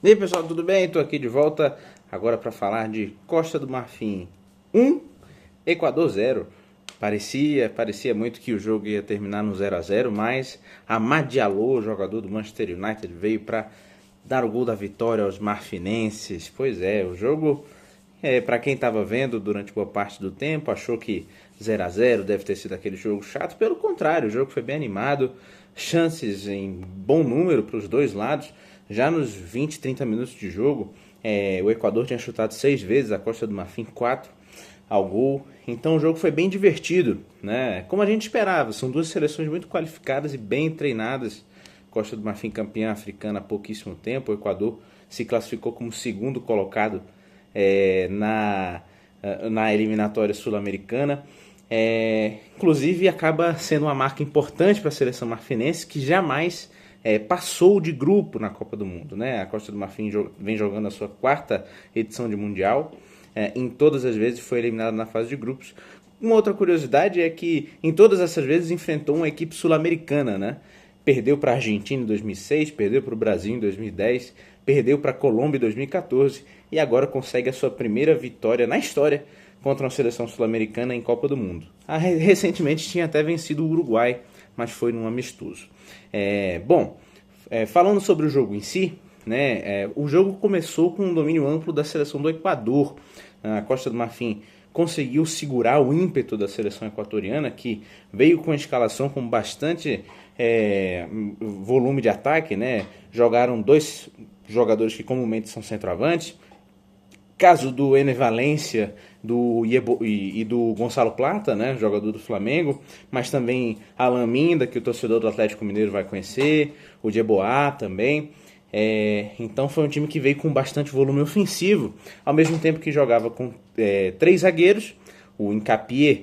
E aí pessoal, tudo bem? Estou aqui de volta agora para falar de Costa do Marfim 1, Equador 0. Parecia muito que o jogo ia terminar no 0-0, mas Amad Diallo, jogador do Manchester United, veio para dar o gol da vitória aos marfinenses. Pois é, o jogo, para quem estava vendo durante boa parte do tempo, achou que 0-0 deve ter sido aquele jogo chato. Pelo contrário, o jogo foi bem animado, chances em bom número para os dois lados. Já nos 20, 30 minutos de jogo, o Equador tinha chutado 6 vezes, a Costa do Marfim 4 ao gol. Então o jogo foi bem divertido, né? Como a gente esperava. São duas seleções muito qualificadas e bem treinadas. Costa do Marfim campeã africana há pouquíssimo tempo. O Equador se classificou como segundo colocado na eliminatória sul-americana. Inclusive acaba sendo uma marca importante para a seleção marfinense, que jamais passou de grupo na Copa do Mundo, né? A Costa do Marfim vem jogando a sua quarta edição de Mundial. Em todas as vezes foi eliminada na fase de grupos. Uma outra curiosidade é que em todas essas vezes enfrentou uma equipe sul-americana, né? Perdeu para a Argentina em 2006, perdeu para o Brasil em 2010, perdeu para a Colômbia em 2014 e agora consegue a sua primeira vitória na história contra uma seleção sul-americana em Copa do Mundo. Recentemente tinha até vencido o Uruguai, mas foi num amistoso. Falando sobre o jogo em si, né, o jogo começou com um domínio amplo da seleção do Equador. A Costa do Marfim conseguiu segurar o ímpeto da seleção equatoriana, que veio com a escalação com bastante volume de ataque, né? Jogaram dois jogadores que comumente são centroavantes. Caso do Ener Valencia e do Gonçalo Plata, né, jogador do Flamengo, mas também Alan Minda, que o torcedor do Atlético Mineiro vai conhecer, o Yeboah também. Então foi um time que veio com bastante volume ofensivo, ao mesmo tempo que jogava com 3 zagueiros, o Hincapié,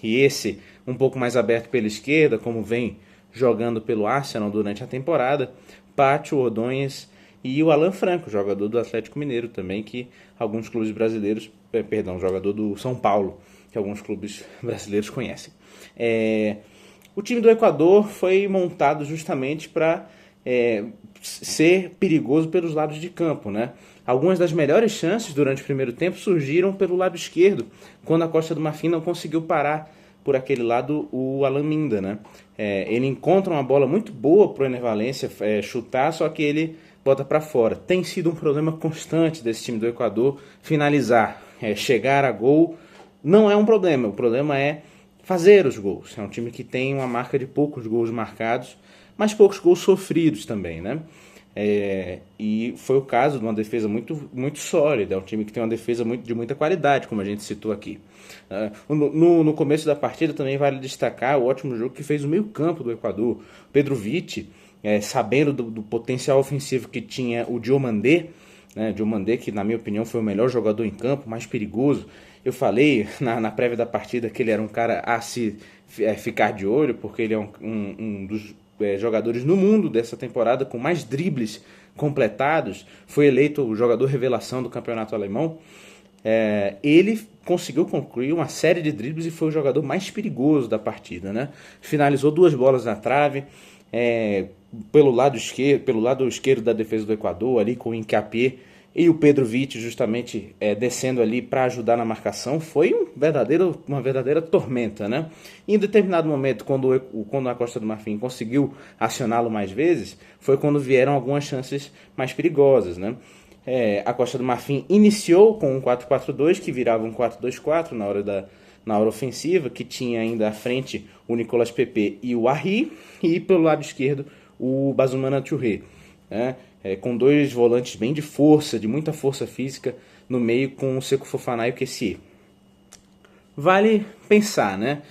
e esse um pouco mais aberto pela esquerda, como vem jogando pelo Arsenal durante a temporada, Pátio, Ordonhas e o Alan Franco, jogador do Atlético Mineiro também, que alguns clubes brasileiros, jogador do São Paulo, que alguns clubes brasileiros conhecem. O time do Equador foi montado justamente para ser perigoso pelos lados de campo, né? Algumas das melhores chances durante o primeiro tempo surgiram pelo lado esquerdo, quando a Costa do Marfim não conseguiu parar por aquele lado o Alan Minda, né? Ele encontra uma bola muito boa para o Ener Valencia chutar, só que ele bota para fora. Tem sido um problema constante desse time do Equador finalizar, chegar a gol não é um problema, o problema é fazer os gols. É um time que tem uma marca de poucos gols marcados, mas poucos gols sofridos também, né? E foi o caso de uma defesa muito, muito sólida. É um time que tem uma defesa de muita qualidade, como a gente citou aqui. No começo da partida também vale destacar o ótimo jogo que fez o meio campo do Equador. Pedro Vitti, sabendo do potencial ofensivo que tinha o Diomandé, né? Diomandé, que na minha opinião foi o melhor jogador em campo, mais perigoso. Eu falei na prévia da partida que ele era um cara a se ficar de olho, porque ele é um dos jogadores no mundo dessa temporada com mais dribles completados. Foi eleito o jogador revelação do campeonato alemão. Ele conseguiu concluir uma série de dribles e foi o jogador mais perigoso da partida, né? Finalizou 2 bolas na trave, pelo lado esquerdo da defesa do Equador, ali com o Hincapié e o Pedro Vitti justamente descendo ali para ajudar na marcação. Foi uma verdadeira tormenta, né? Em determinado momento, quando a Costa do Marfim conseguiu acioná-lo mais vezes, foi quando vieram algumas chances mais perigosas, né? A Costa do Marfim iniciou com um 4-4-2, que virava um 4-2-4 na hora ofensiva, que tinha ainda à frente o Nicolas Pepe e o Arri, e pelo lado esquerdo o Bazumana Touré, né? Com 2 volantes bem de força, de muita força física, no meio com o Seko Fofana e o Kessié. Vale pensar, né?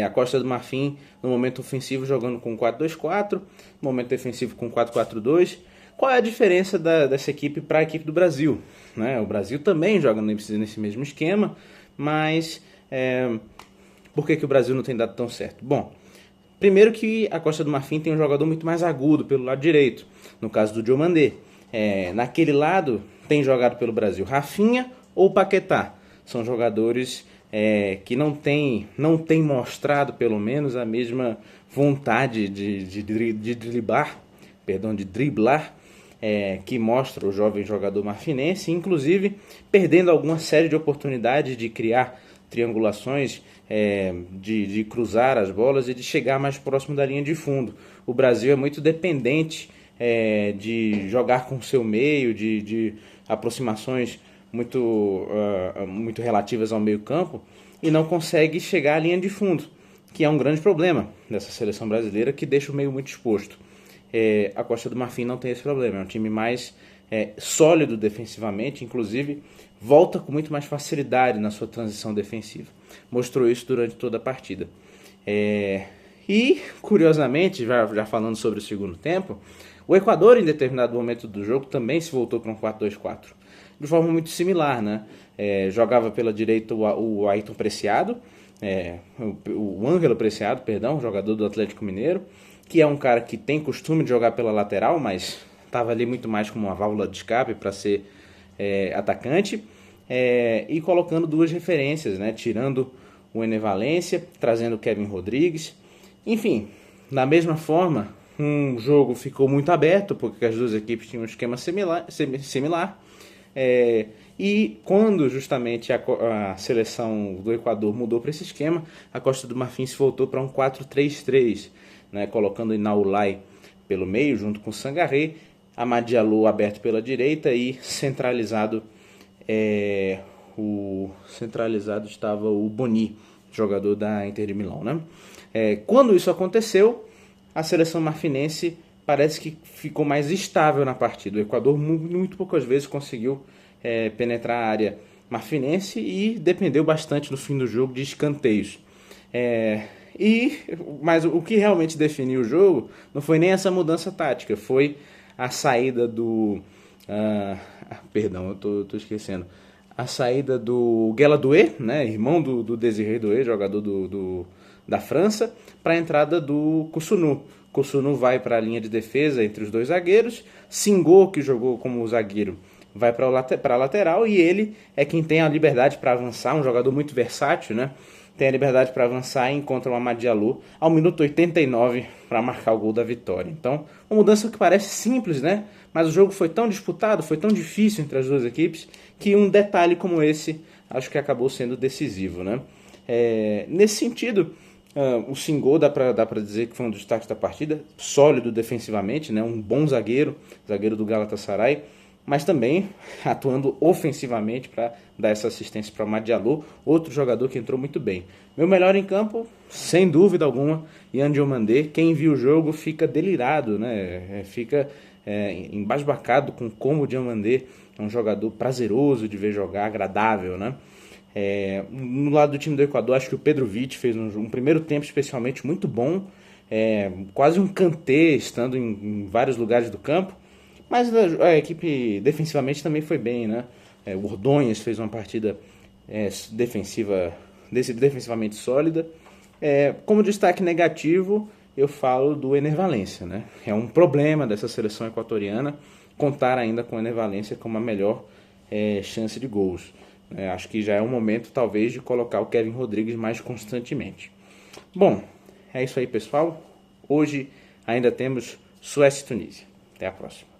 A Costa do Marfim, no momento ofensivo, jogando com 4-2-4, no momento defensivo com 4-4-2. Qual é a diferença dessa equipe para a equipe do Brasil, né? O Brasil também joga nesse mesmo esquema, mas por que o Brasil não tem dado tão certo? Bom, primeiro que a Costa do Marfim tem um jogador muito mais agudo pelo lado direito, no caso do Diomandé. Naquele lado tem jogado pelo Brasil Rafinha ou Paquetá. São jogadores que não têm mostrado pelo menos a mesma vontade de driblar que mostra o jovem jogador marfinense, inclusive perdendo alguma série de oportunidades de criar triangulações, de cruzar as bolas e de chegar mais próximo da linha de fundo. O Brasil é muito dependente de jogar com o seu meio, de aproximações muito relativas ao meio campo, e não consegue chegar à linha de fundo, que é um grande problema dessa seleção brasileira, que deixa o meio muito exposto. A Costa do Marfim não tem esse problema, é um time mais sólido defensivamente, inclusive volta com muito mais facilidade na sua transição defensiva. Mostrou isso durante toda a partida. E, curiosamente, já falando sobre o segundo tempo, o Equador, em determinado momento do jogo, também se voltou para um 4-2-4, de forma muito similar, né? Jogava pela direita o Ayrton Preciado, o Ângelo Preciado, perdão, jogador do Atlético Mineiro, que é um cara que tem costume de jogar pela lateral, mas estava ali muito mais como uma válvula de escape para ser atacante, e colocando duas referências, né? Tirando o Ener Valencia, trazendo o Kevin Rodrigues. Enfim, da mesma forma, um jogo ficou muito aberto, porque as duas equipes tinham um esquema similar. E quando justamente a seleção do Equador mudou para esse esquema, a Costa do Marfim se voltou para um 4-3-3, né, colocando Inaulay pelo meio, junto com Sangaré, Amad Diallo aberto pela direita e centralizado estava o Boni, jogador da Inter de Milão, né? Quando isso aconteceu, a seleção marfinense parece que ficou mais estável na partida. O Equador muito poucas vezes conseguiu penetrar a área marfinense e dependeu bastante no fim do jogo de escanteios. Mas o que realmente definiu o jogo não foi nem essa mudança tática, foi a saída do... perdão, eu tô esquecendo. A saída do Guela Doué, né, irmão do Désiré Doué, jogador da França, para a entrada do Kusunu. Kusunu vai para a linha de defesa entre os dois zagueiros. Singo, que jogou como zagueiro, vai para a lateral, e ele é quem tem a liberdade para avançar, um jogador muito versátil, né? Tem a liberdade para avançar e encontra o Amad Diallo ao minuto 89 para marcar o gol da vitória. Então, uma mudança que parece simples, né? Mas o jogo foi tão disputado, foi tão difícil entre as duas equipes, que um detalhe como esse acho que acabou sendo decisivo, né? Nesse sentido, o Singo dá para dizer que foi um dos destaques da partida, sólido defensivamente, né? Um bom zagueiro do Galatasaray, mas também atuando ofensivamente para dar essa assistência para o Amad Diallo, outro jogador que entrou muito bem. Meu melhor em campo, sem dúvida alguma, Yan Diomandé. Quem viu o jogo fica delirado, né? Fica embasbacado com como o Diomandé é um jogador prazeroso de ver jogar, agradável, né? No lado do time do Equador, acho que o Pedro Vitti fez um primeiro tempo especialmente muito bom, quase um Kanté, estando em vários lugares do campo. Mas a equipe defensivamente também foi bem, né? O Ordonhas fez uma partida defensivamente sólida. Como destaque negativo, eu falo do Ener Valencia, né? É um problema dessa seleção equatoriana contar ainda com o Ener Valencia como a melhor chance de gols. Acho que já é um momento, talvez, de colocar o Kevin Rodrigues mais constantemente. Bom, é isso aí, pessoal. Hoje ainda temos Suécia e Tunísia. Até a próxima.